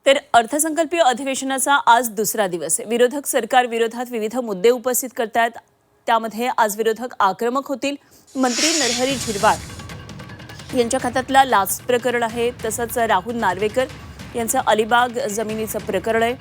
तर अर्थसंकल्पीय अधिवेशनाचा आज दुसरा दिवस आहे। विरोधक सरकार विरोधात विविध मुद्दे उपस्थित करतात। त्यामध्ये आज विरोधक आक्रमक होतील। मंत्री नरहरी झिरवाळ यांच्या खात्यातला लाच प्रकरण आहे, तसंच राहुल नार्वेकर यांचं अलिबाग जमिनीचं प्रकरण आहे।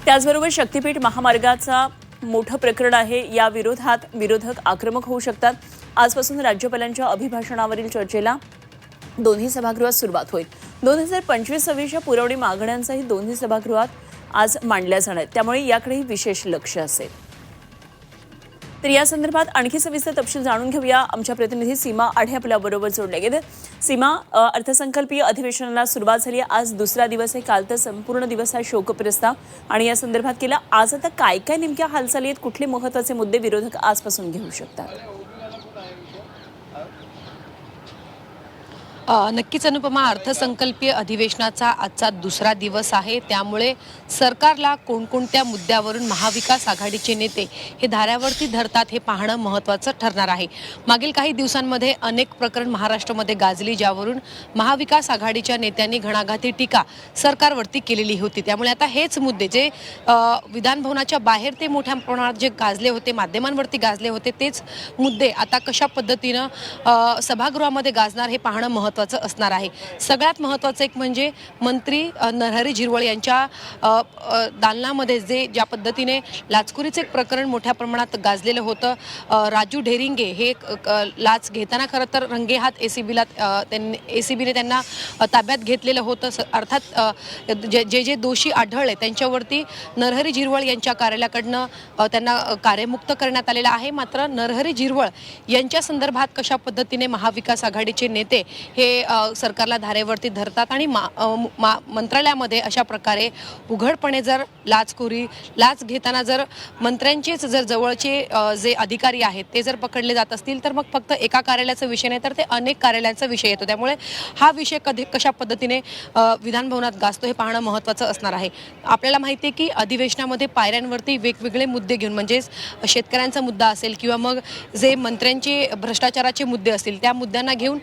त्याचबरोबर शक्तीपीठ महामार्गाचा मोठं प्रकरण आहे। या विरोधात विरोधक आक्रमक होऊ शकतात। आजपासून राज्यपालांच्या अभिभाषणावरील चर्चेला दोन्ही सभागृहात सुरुवात होईल। 2025-26च्या पुरवणी मागण्यांचाही दोन्ही सभागृहात आज मांडल्या जाणार आहेत, त्यामुळे याकडेही विशेष लक्ष असेल। तर या संदर्भात आणखी सविस्तर तपशील जाणून घेऊया। आमच्या प्रतिनिधी सीमा आढे आपल्याबरोबर जोडले गेले। सीमा, अर्थसंकल्पीय अधिवेशनाला सुरुवात झाली। आज दुसरा दिवस आहे। काल तर संपूर्ण दिवस हा शोकप्रस्ताव आणि या संदर्भात केला। आज आता काय काय नेमक्या हालचाली आहेत, कुठले महत्त्वाचे मुद्दे विरोधक आजपासून घेऊ शकतात? नक्कीच अनुपमा, अर्थसंकल्पीय अधिवेशनाचा आजचा दुसरा दिवस आहे। त्यामुळे सरकारला कोणकोणत्या मुद्द्यावरून महाविकास आघाडीचे नेते हे धाऱ्यावरती धरतात हे पाहणं महत्त्वाचं ठरणार आहे। मागील काही दिवसांमध्ये अनेक प्रकरण महाराष्ट्रामध्ये गाजली, ज्यावरून महाविकास आघाडीच्या नेत्यांनी घणाघाती टीका सरकारवरती केलेली होती। त्यामुळे आता हेच मुद्दे जे विधानभवनाच्या बाहेर ते मोठ्या प्रमाणात जे गाजले होते, माध्यमांवरती गाजले होते, तेच मुद्दे आता कशा पद्धतीनं सभागृहामध्ये गाजणार हे पाहणं महत्त्वाचं असणार आहे। सगळ्यात महत्त्वाचं एक म्हणजे मंत्री नरहरी झिरवाळ यांच्या दालनामध्ये ज्या पद्धतीने लाचखोरीचं एक प्रकरण मोठ्या प्रमाणात गाजलेलं होतं। राजू ढेरिंगे हे लाच घेताना खरं तर रंगेहात एसीबीने त्यांना ताब्यात घेतलेलं होतं। अर्थात जे दोषी आढळले त्यांच्यावरती नरहरी झिरवाळ यांच्या कार्यालयाकडनं त्यांना कार्यमुक्त करण्यात आलेलं आहे। मात्र नरहरी झिरवाळ यांच्या संदर्भात कशा पद्धतीने महाविकास आघाडीचे नेते हे सरकारला धारेवरती धरतात आणि मंत्रालयामध्ये अशा प्रकारे उघडपणे जर लाच घेताना जर मंत्र्यांचेच जर जवळचे जे अधिकारी आहेत ते जर पकडले जात असतील, तर मग फक्त एका कार्यालयाचा विषय नाही तर ते अनेक कार्यालयांचा विषय येतो। त्यामुळे हा विषय कशा पद्धतीने विधानभवनात गाजतो हे पाहणं महत्त्वाचं असणार आहे। आपल्याला माहिती आहे की अधिवेशनामध्ये पायऱ्यांवरती वेगवेगळे मुद्दे घेऊन, म्हणजेच शेतकऱ्यांचा मुद्दा असेल किंवा मग जे मंत्र्यांचे भ्रष्टाचाराचे मुद्दे असतील, त्या मुद्द्यांना घेऊन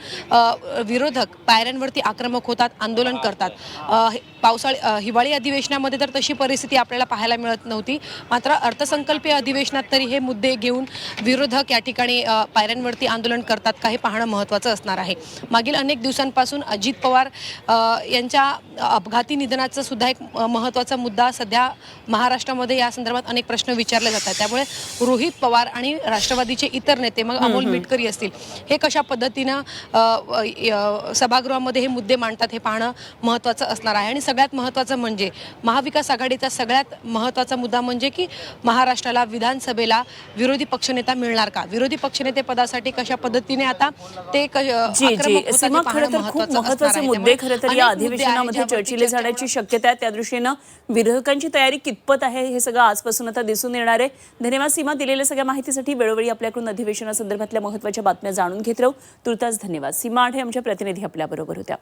विरोधक पायऱ्यांवरती आक्रमक होतात, आंदोलन करतात। हिवाळी अधिवेशनामध्ये तर तशी परिस्थिती आपल्याला पाहायला मिळत नव्हती, मात्र अर्थसंकल्पीय अधिवेशनात तरी हे मुद्दे घेऊन विरोधक या ठिकाणी पायऱ्यांवरती आंदोलन करतात का हे पाहणं महत्त्वाचं असणार आहे। मागील अनेक दिवसांपासून अजित पवार यांच्या अपघाती निधनाचा सुद्धा एक महत्त्वाचा मुद्दा सध्या महाराष्ट्रामध्ये या संदर्भात अनेक प्रश्न विचारले जातात। त्यामुळे रोहित पवार आणि राष्ट्रवादीचे इतर नेते, मग अमोल मिटकरी असतील, हे कशा पद्धतीनं सभागृहामध्ये हे मुद्दे मांडतात हे पाहणं महत्त्वाचं असणार आहे। आणि सगळ्यात महत्त्वाचं म्हणजे महाविकास आघाडीचा सगळ्यात महत्त्वाचा मुद्दा म्हणजे की महाराष्ट्राला विधानसभेला विरोधी पक्षनेता मिळणार का, विरोधी पक्षनेते पदासाठी कशा पद्धतीने आता ते सीमा, खरं तर खूप महत्त्वाचे मुद्दे खरं तर या अधिवेशनामध्ये चर्चिले जाण्याची शक्यता आहे। त्या दृष्टीनं विरोधकांची तयारी कितपत आहे हे सगळं आजपासून आता दिसून येणार आहे। धन्यवाद सीमा, दिलेल्या सगळ्या माहितीसाठी। वेळोवेळी आपल्याकडून अधिवेशनासंदर्भातल्या महत्त्वाच्या बातम्या जाणून घेत राहू। तुर्तास धन्यवाद। सीमा आढे आमच्या प्रतिनिधी आपल्याबरोबर होत्या।